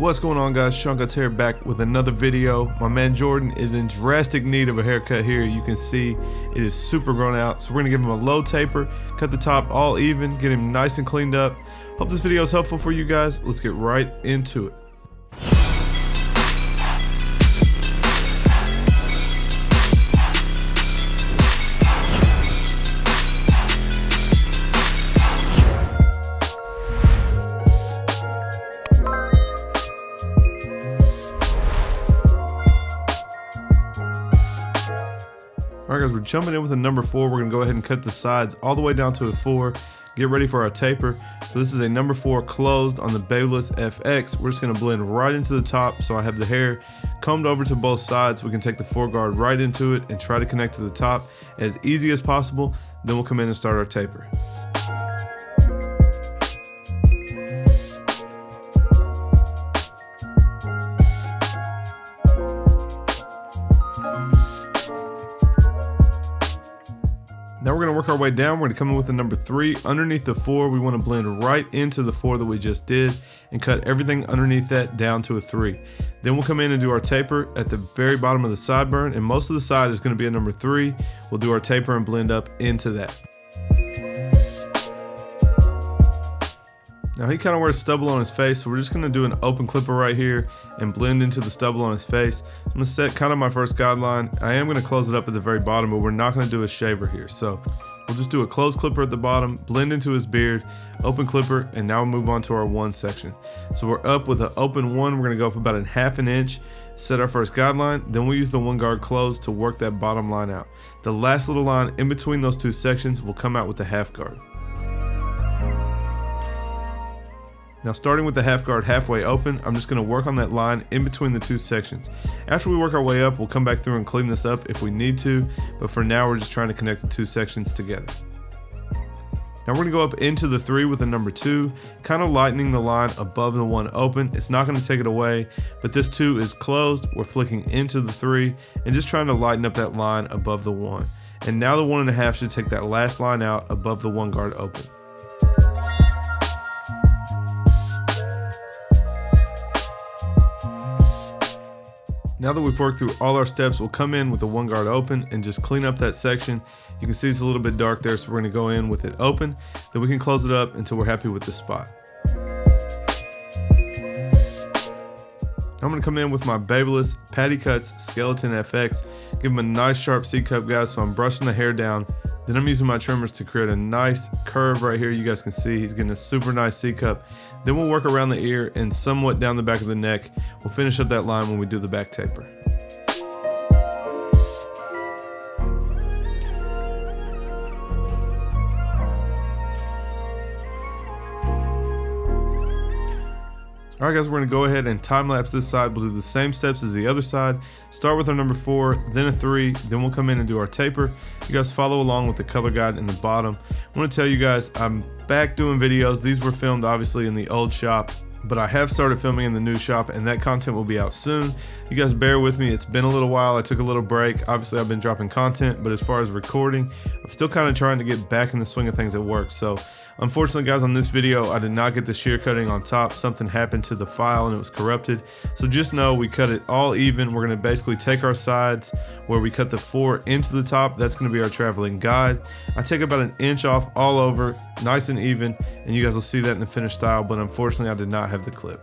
What's going on, guys? Seancutshair back with another video. My man Jordan is in drastic need of a haircut here. You can see it is super grown out, so we're gonna give him a low taper, cut the top all even, get him nice and cleaned up. Hope this video is helpful for you guys. Let's get right into it. Alright guys, we're jumping in with a number 4. We're going to go ahead and cut the sides all the way down to a 4. Get ready for our taper. So this is a number 4 closed on the Babyliss FX. We're just going to blend right into the top, so I have the hair combed over to both sides. We can take the 4 guard right into it and try to connect to the top as easy as possible. Then we'll come in and start our taper. Now we're going to work our way down. We're going to come in with the number 3. Underneath the 4, we want to blend right into the 4 that we just did and cut everything underneath that down to a 3. Then we'll come in and do our taper at the very bottom of the sideburn, and most of the side is going to be a number 3. We'll do our taper and blend up into that. Now he kind of wears stubble on his face, so we're just going to do an open clipper right here and blend into the stubble on his face. I'm going to set kind of my first guideline. I am going to close it up at the very bottom, but we're not going to do a shaver here. So we'll just do a closed clipper at the bottom, blend into his beard, open clipper, and now we'll move on to our 1 section. So we're up with an open 1. We're going to go up about a ½ an inch, set our first guideline, then we'll use the 1 guard closed to work that bottom line out. The last little line in between those 2 sections will come out with the ½ guard. Now starting with the ½ guard halfway open, I'm just going to work on that line in between the 2 sections. After we work our way up, we'll come back through and clean this up if we need to, but for now we're just trying to connect the 2 sections together. Now we're going to go up into the 3 with the number 2, kind of lightening the line above the 1 open. It's not going to take it away, but this 2 is closed. We're flicking into the 3 and just trying to lighten up that line above the 1. And now the 1.5 should take that last line out above the 1 guard open. Now that we've worked through all our steps, we'll come in with the 1 guard open and just clean up that section. You can see it's a little bit dark there, so we're going to go in with it open. Then we can close it up until we're happy with this spot. Now I'm going to come in with my Babyliss Patty Cuts Skeleton FX. Give him a nice sharp C-cup, guys, so I'm brushing the hair down. Then I'm using my trimmers to create a nice curve right here. You guys can see he's getting a super nice C-cup. Then we'll work around the ear and somewhat down the back of the neck. We'll finish up that line when we do the back taper. Alright guys, we're going to go ahead and time lapse this side. We'll do the same steps as the other side. Start with our number 4, then a 3, then we'll come in and do our taper. You guys follow along with the color guide in the bottom. I want to tell you guys, I'm back doing videos. These were filmed obviously in the old shop, but I have started filming in the new shop and that content will be out soon. You guys bear with me, it's been a little while. I took a little break. Obviously I've been dropping content, but as far as recording, I'm still kind of trying to get back in the swing of things at work. So unfortunately guys, on this video I did not get the shear cutting on top. Something happened to the file and it was corrupted. So just know we cut it all even. We're going to basically take our sides where we cut the 4 into the top. That's going to be our traveling guide. I take about an inch off all over, nice and even, and you guys will see that in the finished style, but unfortunately I did not have the clip.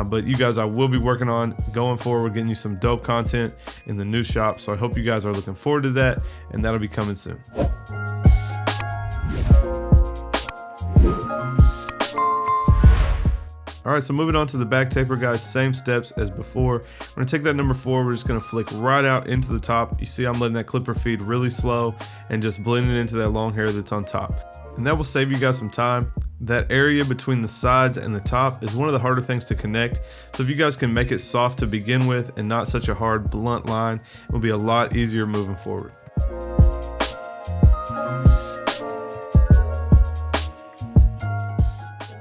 But you guys, I will be working on going forward, getting you some dope content in the new shop. So I hope you guys are looking forward to that, and that'll be coming soon. Alright, so moving on to the back taper, guys, same steps as before. We're going to take that number 4, we're just going to flick right out into the top. You see I'm letting that clipper feed really slow and just blend it into that long hair that's on top. And that will save you guys some time. That area between the sides and the top is one of the harder things to connect. So if you guys can make it soft to begin with and not such a hard, blunt line, it will be a lot easier moving forward.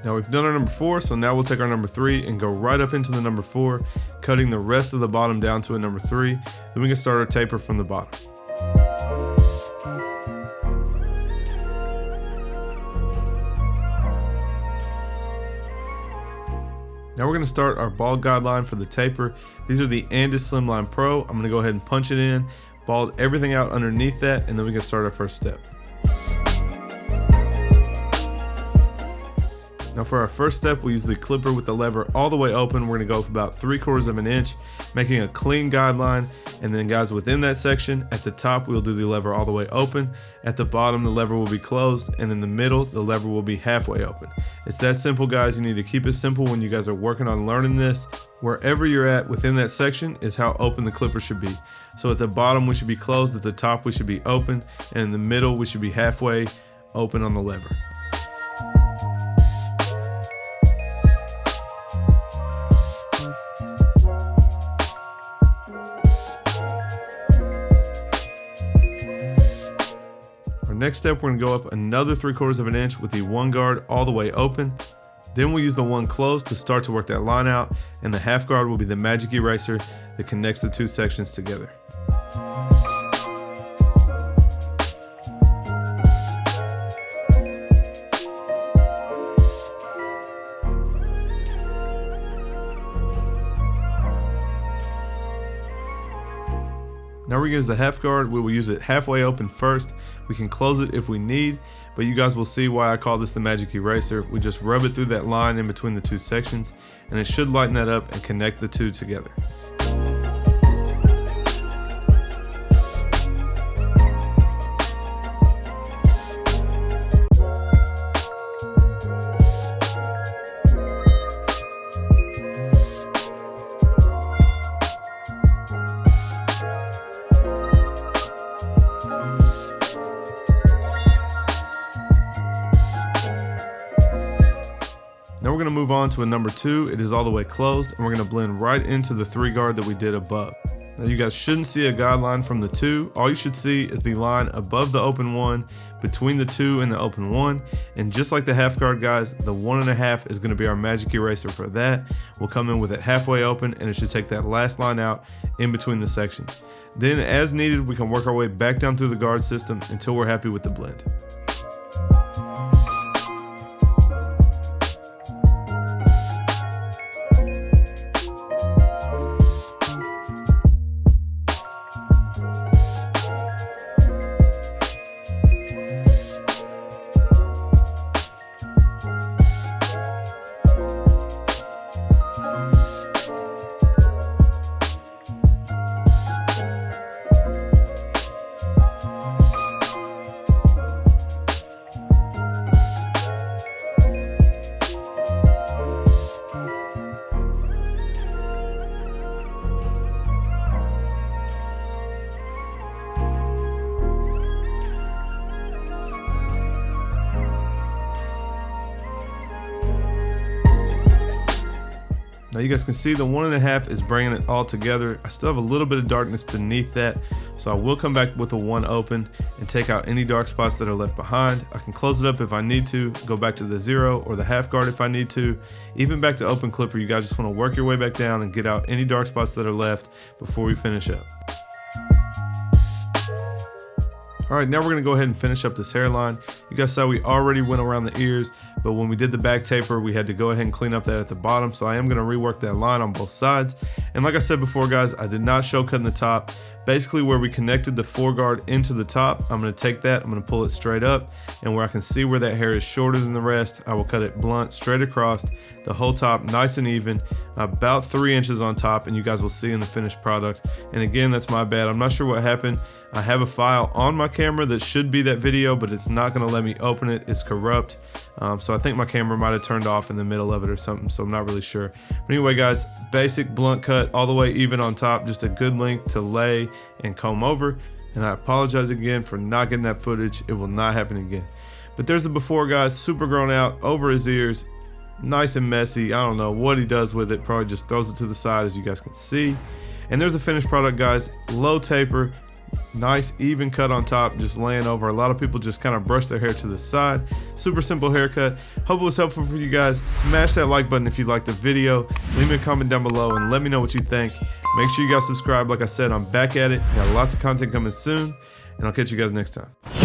Now we've done our number 4, so now we'll take our number 3 and go right up into the number 4, cutting the rest of the bottom down to a number 3. Then we can start our taper from the bottom. Now we're going to start our bald guideline for the taper. These are the Andis Slimline Pro. I'm going to go ahead and punch it in, bald everything out underneath that, and then we can start our first step. Now for our first step, we'll use the clipper with the lever all the way open. We're going to go up about 3/4 of an inch, making a clean guideline. And then guys, within that section, at the top, we'll do the lever all the way open. At the bottom, the lever will be closed. And in the middle, the lever will be halfway open. It's that simple, guys. You need to keep it simple when you guys are working on learning this. Wherever you're at within that section is how open the clipper should be. So at the bottom, we should be closed. At the top, we should be open. And in the middle, we should be halfway open on the lever. Next step, we're going to go up another 3/4 of an inch with the one guard all the way open. Then we'll use the one closed to start to work that line out, and the half guard will be the magic eraser that connects the two sections together. Now we're going to use the half guard. We will use it halfway open first. We can close it if we need, but you guys will see why I call this the magic eraser. We just rub it through that line in between the two sections, and it should lighten that up and connect the two together. Now we're going to move on to a number 2. It is all the way closed, and we're going to blend right into the 3 guard that we did above. Now you guys shouldn't see a guideline from the 2. All you should see is the line above the open 1, between the 2 and the open 1. And just like the half guard, guys, the 1.5 is going to be our magic eraser for that. We'll come in with it halfway open, and it should take that last line out in between the sections. Then as needed, we can work our way back down through the guard system until we're happy with the blend. Now you guys can see the 1.5 is bringing it all together. I still have a little bit of darkness beneath that, so I will come back with a 1 open and take out any dark spots that are left behind. I can close it up if I need to, go back to the 0 or the half guard if I need to, even back to open clipper. You guys just want to work your way back down and get out any dark spots that are left before we finish up. Alright, now we're going to go ahead and finish up this hairline. You guys saw we already went around the ears, but when we did the back taper, we had to go ahead and clean up that at the bottom, so I am going to rework that line on both sides. And like I said before, guys, I did not show cutting the top. Basically where we connected the 4 guard into the top, I'm going to take that, I'm going to pull it straight up, and where I can see where that hair is shorter than the rest, I will cut it blunt straight across the whole top, nice and even, about 3 inches on top, and you guys will see in the finished product. And again, that's my bad. I'm not sure what happened. I have a file on my camera that should be that video, but it's not going to let me open it. It's corrupt. So I think my camera might have turned off in the middle of it or something, so I'm not really sure. But anyway, guys, basic blunt cut all the way even on top, just a good length to lay and comb over. And I apologize again for not getting that footage. It will not happen again. But there's the before, guys, super grown out over his ears, nice and messy. I don't know what he does with it, probably just throws it to the side, as you guys can see. And there's the finished product, guys, low taper, nice even cut on top, just laying over. A lot of people just kind of brush their hair to the side. Super simple haircut. Hope it was helpful for you guys. Smash that like button if you liked the video. Leave me a comment down below and let me know what you think. Make sure you guys subscribe. Like I said, I'm back at it. Got lots of content coming soon, and I'll catch you guys next time.